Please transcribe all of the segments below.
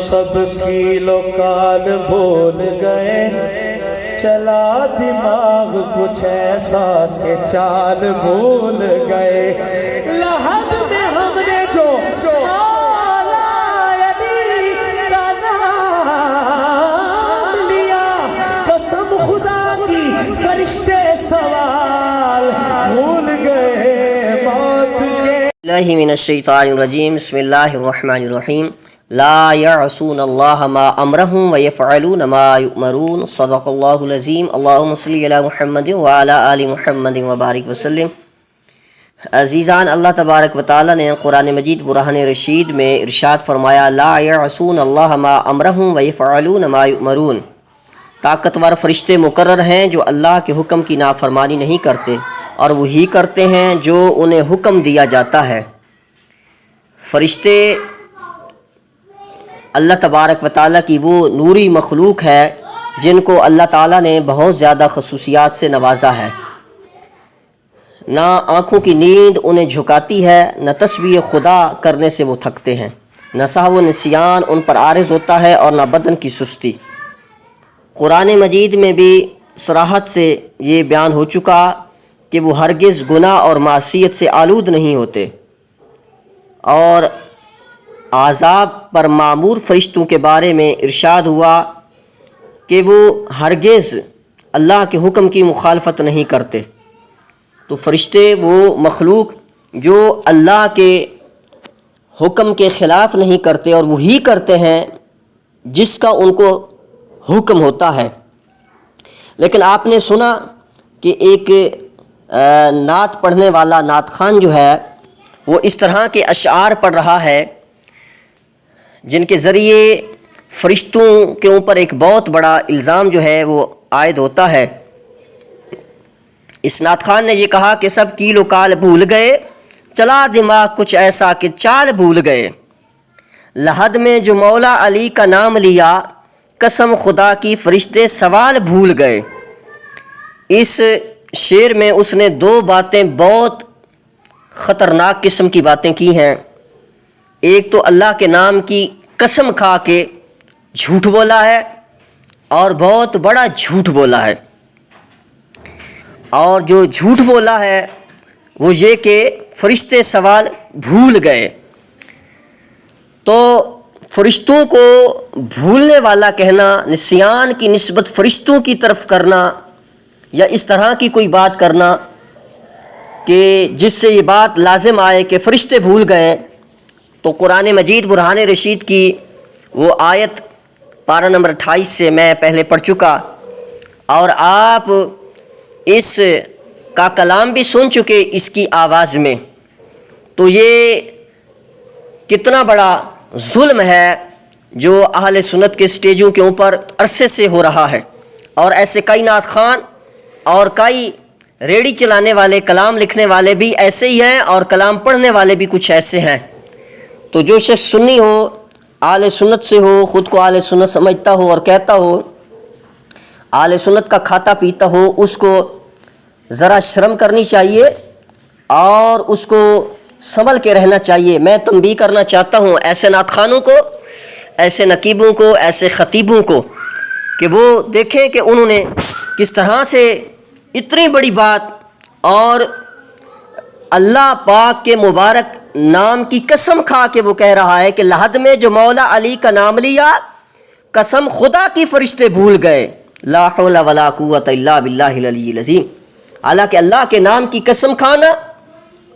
سب kilo کال بول گئے، چلا دماغ کچھ ایسا کہ چال بھول گئے۔ لحد میں ہم نے جو مولا علی کا نام لیا، قسم خدا کی فرشتے سوال بھول گئے موت کے۔ اللہ من الشیطان الرجیم، بسم اللہ الرحمن الرحیم۔ لا يعصون اللہ ما امرهم ويفعلون ما یؤمرون، صدق اللہ العظیم۔ اللہم صلی علی محمد وعلی آل محمد وبارک وسلم۔ عزیزان، اللہ تبارک و تعالی نے قرآن مجید برہان رشید میں ارشاد فرمایا، لا يعصون اللہ ما امرهم ويفعلون ما یؤمرون۔ طاقتور فرشتے مقرر ہیں جو اللہ کے حکم کی نافرمانی نہیں کرتے اور وہی کرتے ہیں جو انہیں حکم دیا جاتا ہے۔ فرشتے اللہ تبارک و تعالیٰ کی وہ نوری مخلوق ہے جن کو اللہ تعالیٰ نے بہت زیادہ خصوصیات سے نوازا ہے۔ نہ آنکھوں کی نیند انہیں جھکاتی ہے، نہ تسبیح خدا کرنے سے وہ تھکتے ہیں، نہ سہو و نسیان ان پر عارض ہوتا ہے اور نہ بدن کی سستی۔ قرآن مجید میں بھی صراحت سے یہ بیان ہو چکا کہ وہ ہرگز گناہ اور معصیت سے آلود نہیں ہوتے، اور عذاب پر مامور فرشتوں کے بارے میں ارشاد ہوا کہ وہ ہرگز اللہ کے حکم کی مخالفت نہیں کرتے۔ تو فرشتے وہ مخلوق جو اللہ کے حکم کے خلاف نہیں کرتے اور وہی کرتے ہیں جس کا ان کو حکم ہوتا ہے۔ لیکن آپ نے سنا کہ ایک نعت پڑھنے والا نعت خوان جو ہے وہ اس طرح کے اشعار پڑھ رہا ہے جن کے ذریعے فرشتوں کے اوپر ایک بہت بڑا الزام جو ہے وہ عائد ہوتا ہے۔ اس نعت خوان نے یہ کہا کہ سب کیل و کال بھول گئے، چلا دماغ کچھ ایسا کہ چال بھول گئے۔ لحد میں جو مولا علی کا نام لیا، قسم خدا کی فرشتے سوال بھول گئے۔ اس شعر میں اس نے دو باتیں بہت خطرناک قسم کی باتیں کی ہیں۔ ایک تو اللہ کے نام کی قسم کھا کے جھوٹ بولا ہے اور بہت بڑا جھوٹ بولا ہے، اور جو جھوٹ بولا ہے وہ یہ کہ فرشتے سوال بھول گئے۔ تو فرشتوں کو بھولنے والا کہنا، نسیان کی نسبت فرشتوں کی طرف کرنا یا اس طرح کی کوئی بات کرنا کہ جس سے یہ بات لازم آئے کہ فرشتے بھول گئے، تو قرآن مجید برہان رشید کی وہ آیت پارہ نمبر 28 سے میں پہلے پڑھ چکا، اور آپ اس کا کلام بھی سن چکے اس کی آواز میں۔ تو یہ کتنا بڑا ظلم ہے جو اہل سنت کے سٹیجوں کے اوپر عرصے سے ہو رہا ہے، اور ایسے کئی نعت خوان اور کئی ریڑھی چلانے والے، کلام لکھنے والے بھی ایسے ہی ہیں، اور کلام پڑھنے والے بھی کچھ ایسے ہیں۔ تو جو شخص سنی ہو، اہل سنت سے ہو، خود کو اہل سنت سمجھتا ہو اور کہتا ہو، اہل سنت کا کھاتا پیتا ہو، اس کو ذرا شرم کرنی چاہیے اور اس کو سنبھل کے رہنا چاہیے۔ میں تنبیہ کرنا چاہتا ہوں ایسے نعت خوانوں کو، ایسے نقیبوں کو، ایسے خطیبوں کو کہ وہ دیکھیں کہ انہوں نے کس طرح سے اتنی بڑی بات اور اللہ پاک کے مبارک نام کی قسم کھا کے وہ کہہ رہا ہے کہ لحد میں جو مولا علی کا نام لیا، قسم خدا کی فرشتے بھول گئے۔ لا حول ولا قوت الا باللہ العلی العظیم۔ حالانکہ اللہ کے نام کی قسم کھانا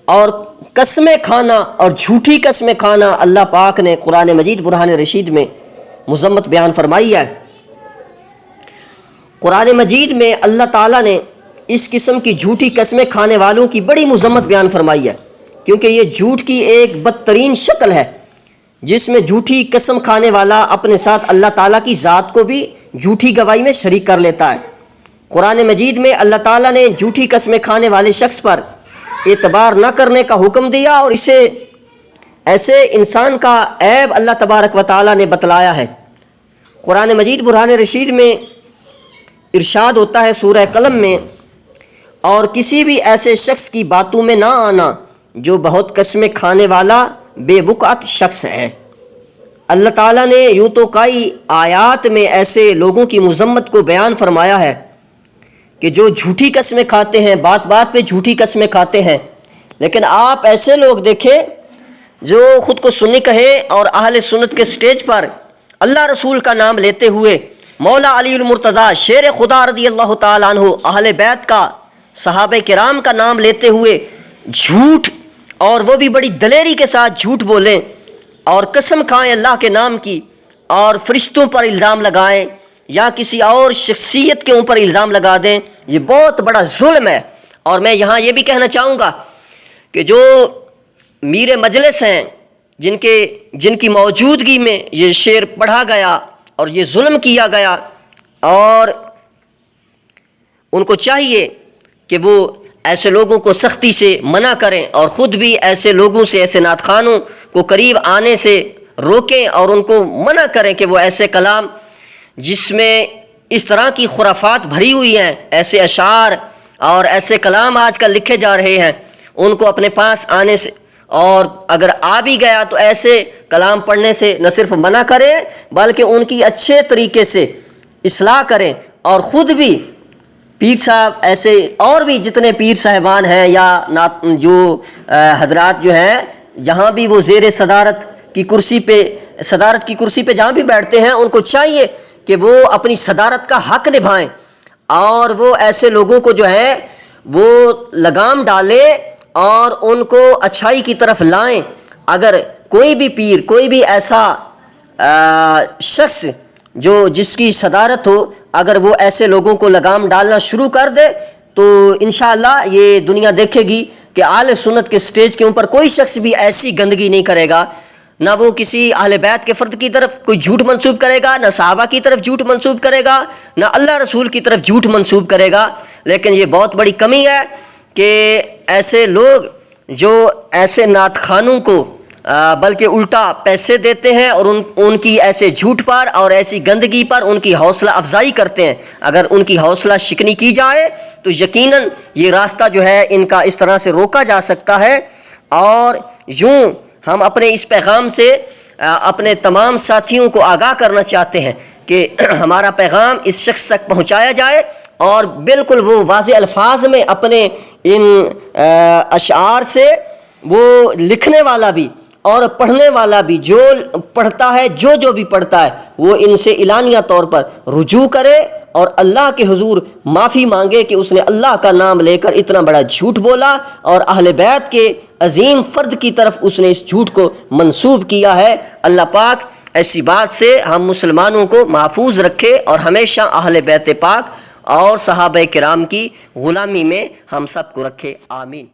اور قسمیں کھانا اور جھوٹی قسمیں کھانا اللہ پاک نے قرآن مجید برہان رشید میں مذمت بیان فرمائی ہے۔ قرآن مجید میں اللہ تعالیٰ نے اس قسم کی جھوٹی قسمیں کھانے والوں کی بڑی مذمت بیان فرمائی ہے، کیونکہ یہ جھوٹ کی ایک بدترین شکل ہے جس میں جھوٹی قسم کھانے والا اپنے ساتھ اللہ تعالیٰ کی ذات کو بھی جھوٹی گواہی میں شریک کر لیتا ہے۔ قرآن مجید میں اللہ تعالیٰ نے جھوٹی قسمیں کھانے والے شخص پر اعتبار نہ کرنے کا حکم دیا، اور اسے ایسے انسان کا عیب اللہ تبارک و تعالیٰ نے بتلایا ہے۔ قرآن مجید برہان رشید میں ارشاد ہوتا ہے سورہ قلم میں، اور کسی بھی ایسے شخص کی باتوں میں نہ آنا جو بہت قسمیں کھانے والا بے وقعت شخص ہے۔ اللہ تعالیٰ نے یوں تو کئی آیات میں ایسے لوگوں کی مذمت کو بیان فرمایا ہے کہ جو جھوٹی قسمیں کھاتے ہیں، بات بات پہ جھوٹی قسمیں کھاتے ہیں، لیکن آپ ایسے لوگ دیکھیں جو خود کو سنی کہیں اور اہل سنت کے سٹیج پر اللہ رسول کا نام لیتے ہوئے مولا علی المرتضیٰ شیر خدا رضی اللہ تعالیٰ عنہ، اہل بیت کا، صحابہ کرام کا نام لیتے ہوئے جھوٹ، اور وہ بھی بڑی دلیری کے ساتھ جھوٹ بولیں اور قسم کھائیں اللہ کے نام کی، اور فرشتوں پر الزام لگائیں یا کسی اور شخصیت کے اوپر الزام لگا دیں، یہ بہت بڑا ظلم ہے۔ اور میں یہاں یہ بھی کہنا چاہوں گا کہ جو میر مجلس ہیں جن کی موجودگی میں یہ شعر پڑھا گیا اور یہ ظلم کیا گیا، اور ان کو چاہیے کہ وہ ایسے لوگوں کو سختی سے منع کریں اور خود بھی ایسے لوگوں سے، ایسے نعت خوانوں کو قریب آنے سے روکیں اور ان کو منع کریں کہ وہ ایسے کلام جس میں اس طرح کی خرافات بھری ہوئی ہیں، ایسے اشعار اور ایسے کلام آج کل لکھے جا رہے ہیں، ان کو اپنے پاس آنے سے، اور اگر آ بھی گیا تو ایسے کلام پڑھنے سے نہ صرف منع کریں بلکہ ان کی اچھے طریقے سے اصلاح کریں، اور خود بھی پیر صاحب، ایسے اور بھی جتنے پیر صاحبان ہیں یا جو حضرات جو ہیں، جہاں بھی وہ زیر صدارت کی کرسی پہ جہاں بھی بیٹھتے ہیں، ان کو چاہیے کہ وہ اپنی صدارت کا حق نبھائیں اور وہ ایسے لوگوں کو جو ہے وہ لگام ڈالیں اور ان کو اچھائی کی طرف لائیں۔ اگر کوئی بھی پیر، کوئی بھی ایسا شخص جس کی صدارت ہو، اگر وہ ایسے لوگوں کو لگام ڈالنا شروع کر دے تو انشاءاللہ یہ دنیا دیکھے گی کہ اہل سنت کے سٹیج کے اوپر کوئی شخص بھی ایسی گندگی نہیں کرے گا، نہ وہ کسی اہل بیت کے فرد کی طرف کوئی جھوٹ منسوب کرے گا، نہ صحابہ کی طرف جھوٹ منسوب کرے گا، نہ اللہ رسول کی طرف جھوٹ منسوب کرے گا۔ لیکن یہ بہت بڑی کمی ہے کہ ایسے لوگ جو ایسے نعت خوانوں کو بلکہ الٹا پیسے دیتے ہیں اور ان کی ایسے جھوٹ پر اور ایسی گندگی پر ان کی حوصلہ افزائی کرتے ہیں، اگر ان کی حوصلہ شکنی کی جائے تو یقیناً یہ راستہ جو ہے ان کا اس طرح سے روکا جا سکتا ہے۔ اور یوں ہم اپنے اس پیغام سے اپنے تمام ساتھیوں کو آگاہ کرنا چاہتے ہیں کہ ہمارا پیغام اس شخص تک پہنچایا جائے، اور بالکل وہ واضح الفاظ میں اپنے ان اشعار سے وہ لکھنے والا بھی اور پڑھنے والا بھی جو پڑھتا ہے، جو بھی پڑھتا ہے، وہ ان سے اعلانیہ طور پر رجوع کرے اور اللہ کے حضور معافی مانگے کہ اس نے اللہ کا نام لے کر اتنا بڑا جھوٹ بولا اور اہل بیت کے عظیم فرد کی طرف اس نے اس جھوٹ کو منسوب کیا ہے۔ اللہ پاک ایسی بات سے ہم مسلمانوں کو محفوظ رکھے اور ہمیشہ اہل بیت پاک اور صحابہ کرام کی غلامی میں ہم سب کو رکھے، آمین۔